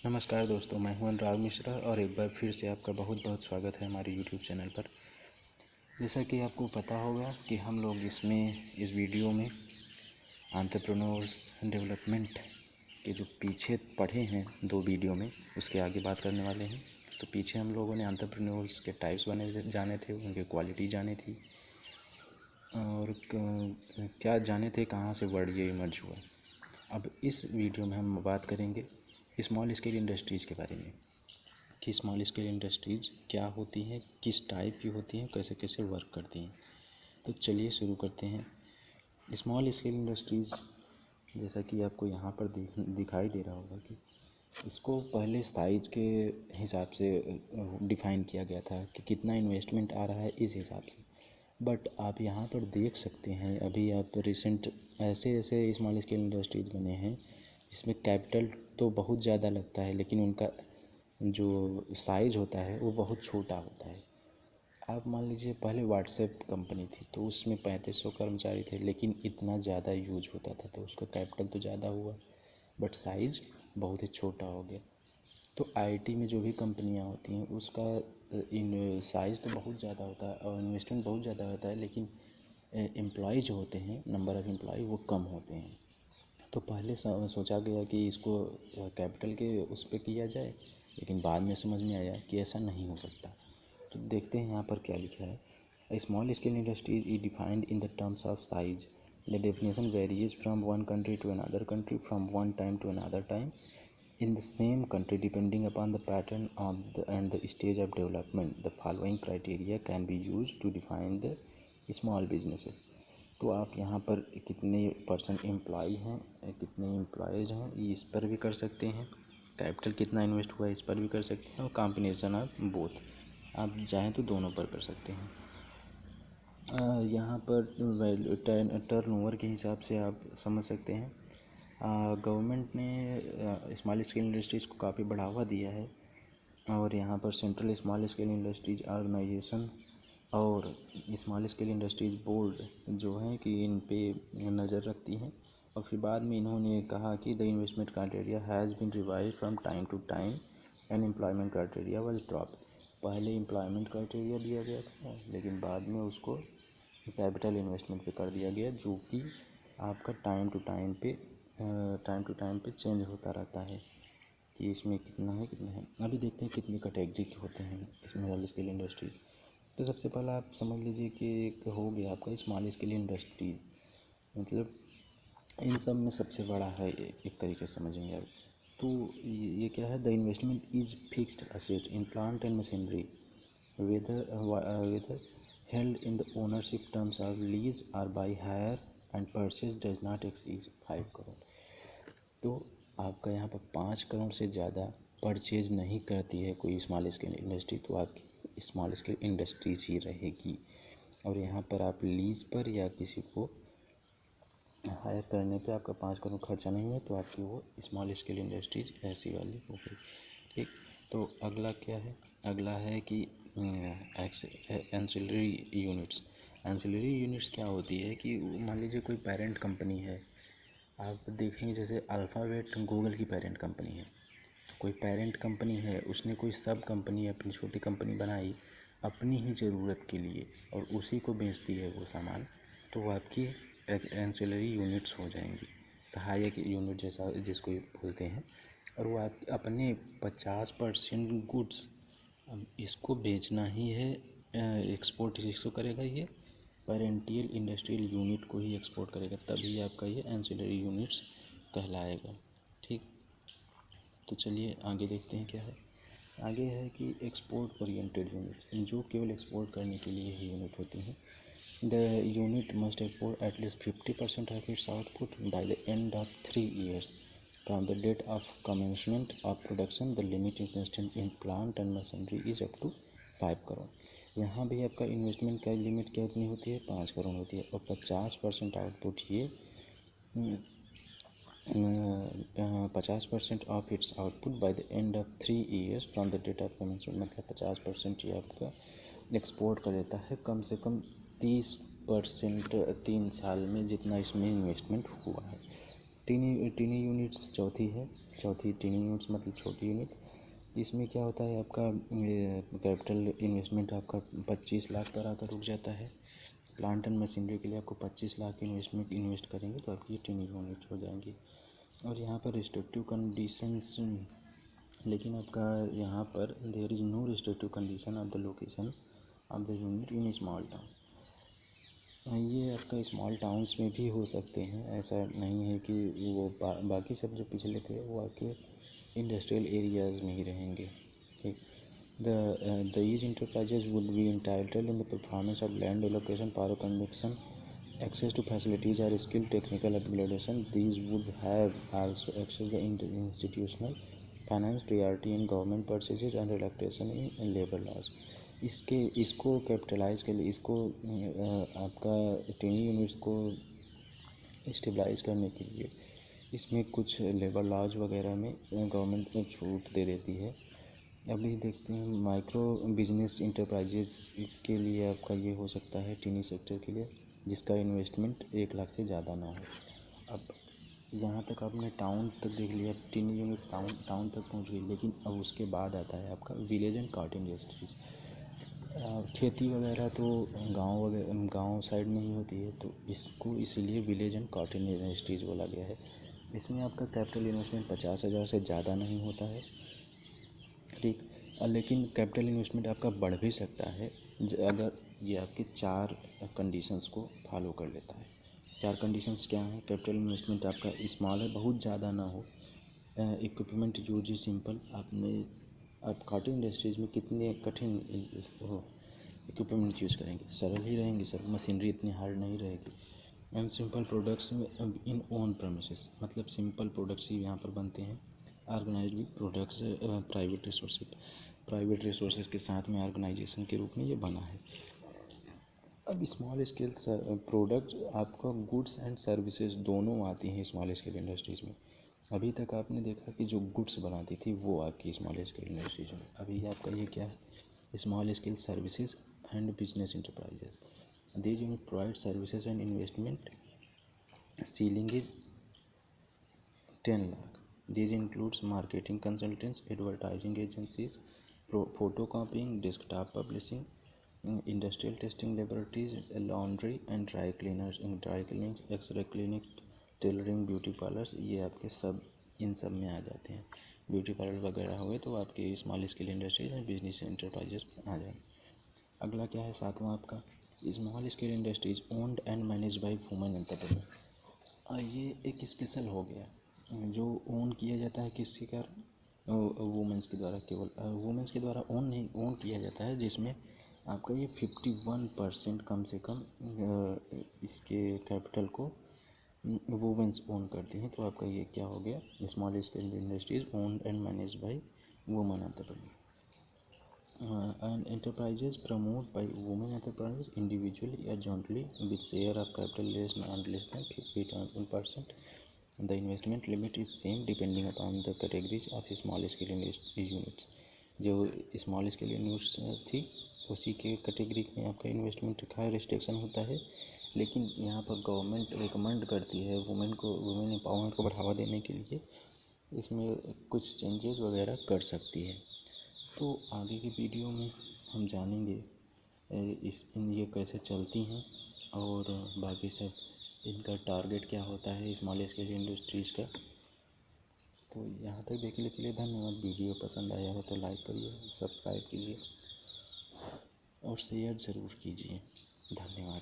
नमस्कार दोस्तों, मैं हूं अनुराग मिश्रा और एक बार फिर से आपका बहुत बहुत स्वागत है हमारे YouTube चैनल पर। जैसा कि आपको पता होगा कि हम लोग इस वीडियो में एंटरप्रेन्योर्स डेवलपमेंट के जो पीछे पढ़े हैं 2 वीडियो में, उसके आगे बात करने वाले हैं। तो पीछे हम लोगों ने एंटरप्रेन्योर्स के टाइप्स जाने थे, उनकी क्वालिटी जानी थी और क्या जाने थे, कहाँ से वर्ड ये इमर्ज हुआ। अब इस वीडियो में हम बात करेंगे स्मॉल स्केल इंडस्ट्रीज़ के बारे में कि स्मॉल स्केल इंडस्ट्रीज़ क्या होती हैं, किस टाइप की होती हैं, कैसे कैसे वर्क करती हैं। तो चलिए शुरू करते हैं। स्मॉल स्केल इंडस्ट्रीज़ जैसा कि आपको यहाँ पर दिखाई दे रहा होगा कि इसको पहले साइज़ के हिसाब से डिफ़ाइन किया गया था कि कितना इन्वेस्टमेंट आ रहा है इस हिसाब से। बट आप यहाँ पर देख सकते हैं, अभी आप रिसेंट ऐसे ऐसे स्मॉल स्केल इंडस्ट्रीज़ बने हैं जिसमें कैपिटल तो बहुत ज़्यादा लगता है, लेकिन उनका जो साइज़ होता है वो बहुत छोटा होता है। आप मान लीजिए पहले व्हाट्सएप कंपनी थी तो उसमें 3500 कर्मचारी थे, लेकिन इतना ज़्यादा यूज होता था तो उसका कैपिटल तो ज़्यादा हुआ बट साइज़ बहुत ही छोटा हो गया। तो आईटी में जो भी कंपनियां होती हैं उसका इन साइज़ तो बहुत ज़्यादा होता है और इन्वेस्टमेंट बहुत ज़्यादा होता है, लेकिन एम्प्लॉय जो होते हैं, नंबर ऑफ़ एम्प्लॉय वो कम होते हैं। तो पहले सोचा गया कि इसको कैपिटल के उस पे किया जाए, लेकिन बाद में समझ में आया कि ऐसा नहीं हो सकता। तो देखते हैं यहाँ पर क्या लिखा है। A small scale industry is defined in the terms of size. The definition varies from one country to another country, from one time to another time in the same country depending upon the pattern and the stage of development. The following criteria can be used to define the small businesses. तो आप यहाँ पर कितने % employ हैं, कितने employees हैं, इस पर भी कर सकते हैं। कैपिटल कितना इन्वेस्ट हुआ है इस पर भी कर सकते हैं और कॉम्बिनेशन ऑफ बोथ, आप चाहें तो दोनों पर कर सकते हैं। यहाँ पर टर्नओवर के हिसाब से आप समझ सकते हैं। गवर्नमेंट ने स्मॉल स्केल इंडस्ट्रीज़ को काफ़ी बढ़ावा दिया है और यहाँ पर central small scale industries organisation और स्मॉल स्केल इंडस्ट्रीज़ बोर्ड जो हैं कि इन पे नज़र रखती हैं। और फिर बाद में इन्होंने कहा कि the investment criteria has been revised from time to time and employment criteria was drop. पहले एम्प्लॉयमेंट क्राइटेरिया दिया गया था, लेकिन बाद में उसको कैपिटल इन्वेस्टमेंट पे कर दिया गया, जो कि आपका टाइम टू टाइम पे चेंज होता रहता है कि इसमें कितना है कितना है। अभी देखते हैं कितनी कैटेगरी के होते हैं स्मॉल स्केल इंडस्ट्री। तो सबसे पहला आप समझ लीजिए कि एक हो गया आपका स्मॉल स्केल इंडस्ट्री, मतलब इन सब में सबसे बड़ा है एक तरीके से समझेंगे आप। तो ये क्या है, the investment is fixed asset in plant and machinery whether held in the ownership terms of lease or by hire and purchase does not exceed 5 crore. तो आपका यहाँ पर 5 करोड़ से ज़्यादा परचेज नहीं करती है कोई स्मॉल स्केल इंडस्ट्री, तो आपकी स्मॉल स्केल इंडस्ट्रीज ही रहेगी। और यहाँ पर आप लीज पर या किसी को हायर करने पे आपका 5 करोड़ खर्चा नहीं है तो आपकी वो स्मॉल स्केल इंडस्ट्रीज ऐसी वाली हो गई। ठीक, तो अगला क्या है, अगला है कि एंसिलरी यूनिट्स। एंसिलरी यूनिट्स क्या होती है कि मान लीजिए कोई पेरेंट कंपनी है, आप देखेंगे जैसे अल्फ़ाबेट गूगल की पेरेंट कंपनी है, तो कोई पेरेंट कंपनी है उसने कोई सब कंपनी अपनी छोटी कंपनी बनाई अपनी ही ज़रूरत के लिए और उसी को बेचती है वो सामान, तो वो आपकी एंसिलरी यूनिट्स हो जाएंगी, सहायक यूनिट जैसा जिसको बोलते हैं। और वो आप अपने 50% गुड्स इसको बेचना ही है, एक्सपोर्ट इसको करेगा, ये पेरेंटियल इंडस्ट्रियल यूनिट को ही एक्सपोर्ट करेगा, तभी आपका ये एंसिलरी यूनिट्स कहलाएगा। ठीक, तो चलिए आगे देखते हैं क्या है। आगे है कि एक्सपोर्ट ओरिएंटेड यूनिट्स, जो केवल एक्सपोर्ट करने के लिए ही यूनिट होती हैं। The unit must export at least 50% of its output by the end of 3 years from the date of commencement of production. The limit investment in plant and machinery is up to 5 crore. यहाँ भी आपका investment का limit कितनी होती है, 5 करोड़ होती है और 50% आउटपुट ये 50% of its output by the end of 3 years from the date of commencement, मतलब 50% ये आपका एक्सपोर्ट कर देता है, कम से कम 30% 3 साल में जितना इसमें इन्वेस्टमेंट हुआ है। टीनी यूनिट्स चौथी है। चौथी टीनी यूनिट्स मतलब छोटी यूनिट। इसमें क्या होता है, आपका कैपिटल इन्वेस्टमेंट आपका 25 लाख पर आकर रुक जाता है। प्लांट एंड मशीनरी के लिए आपको 25 लाख इन्वेस्ट करेंगे तो आपकी टीनी यूनिट्स हो जाएंगी। और यहाँ पर रिस्ट्रिक्टिव कंडीशंस, लेकिन आपका यहाँ पर there is no restrictive condition of the location of the unit in small town. ये आपका स्मॉल टाउन्स में भी हो सकते हैं, ऐसा नहीं है कि वो बाकी सब जो पिछले थे वो आपके इंडस्ट्रियल एरियाज़ में ही रहेंगे। ठीक, these enterprises would be entitled in the performance of land allocation, power conduction, access to facilities or skill technical upgradation. These would have also access the institutional finance, priority in government purchases and relaxation in labor laws. इसको capitalise के लिए, इसको आपका tiny units को stabilise करने के लिए इसमें कुछ लेबर लॉज वगैरह में गवर्नमेंट में छूट दे देती है। अभी देखते हैं माइक्रो बिजनेस इंटरप्राइजेज के लिए आपका ये हो सकता है टीनी सेक्टर के लिए, जिसका इन्वेस्टमेंट 1 लाख से ज़्यादा ना हो। अब यहाँ तक आपने टाउन तक देख लिया, टीनी यूनिट टाउन तक पहुँच गई, लेकिन अब उसके बाद आता है आपका विलेज एंड कॉटेज इंडस्ट्रीज। खेती वगैरह तो गांव साइड में ही होती है, तो इसको इसीलिए विलेज एंड कॉटेज इंडस्ट्रीज बोला गया है। इसमें आपका कैपिटल इन्वेस्टमेंट 50,000 से ज़्यादा नहीं होता है। ठीक, लेकिन कैपिटल इन्वेस्टमेंट आपका बढ़ भी सकता है अगर ये आपके 4 कंडीशंस को फॉलो कर लेता है। 4 कंडीशंस क्या हैं? कैपिटल इन्वेस्टमेंट आपका स्मॉल है, बहुत ज़्यादा ना हो। इक्विपमेंट यूज सिंपल, आप कॉटेज इंडस्ट्रीज में कितने कठिन इक्विपमेंट यूज़ करेंगे, सरल ही रहेंगे सर, मशीनरी इतनी हार्ड नहीं रहेगी। And simple products in own premises, मतलब सिंपल प्रोडक्ट्स ही यहाँ पर बनते हैं। Organised with products private resources के साथ में ऑर्गेनाइजेशन के रूप में ये बना है। अब स्मॉल स्केल प्रोडक्ट आपका गुड्स एंड सर्विसेज दोनों आती हैं स्मॉल स्केल इंडस्ट्रीज़ में। अभी तक आपने देखा कि जो गुड्स बनाती थी वो आपकी स्मॉल स्केल इंडस्ट्रीज में, अभी आपका ये क्या है, small scale services and business enterprises. These unit provide services and investment ceiling is 10 lakh. These includes marketing consultants, advertising agencies, photocopying, desktop publishing, industrial testing laboratories, laundry and dry cleaners, dry cleanings, X-ray clinics, tailoring, beauty parlours, ये आपके सब इन सब में आ जाते हैं। Beauty parlour वगैरह हुए तो आपके small scale industries and business enterprises आ जाएंगे। अगला क्या है, 7वां आपका small scale industries owned and manage by women entrepreneur. ये एक स्पेशल हो गया, जो ओन किया जाता है किसके कारण, वुमेंस के द्वारा, केवल वुमेंस के द्वारा ओन किया जाता है, जिसमें आपका ये 51% कम से कम इसके कैपिटल को वुमेंस ओन करती हैं। तो आपका ये क्या हो गया, small scale industries owned and manage by women entrepreneur. And enterprises promoted by women entrepreneurs individually or jointly with share of capital less than 50%. The investment limit is same depending upon the categories of small scale units. जो small scale units थी उसी के category में आपका investment का restriction होता है, लेकिन यहाँ पर गवर्नमेंट रिकमेंड करती है वुमेन एम्पावरमेंट को बढ़ावा देने के लिए इसमें कुछ चेंजेस वगैरह कर सकती है। तो आगे की वीडियो में हम जानेंगे ये कैसे चलती हैं और बाकी सब इनका टारगेट क्या होता है स्मॉल स्केल इंडस्ट्रीज़ का। तो यहाँ तक देखने के लिए धन्यवाद। वीडियो पसंद आया हो तो लाइक करिए, सब्सक्राइब कीजिए और शेयर ज़रूर कीजिए। धन्यवाद।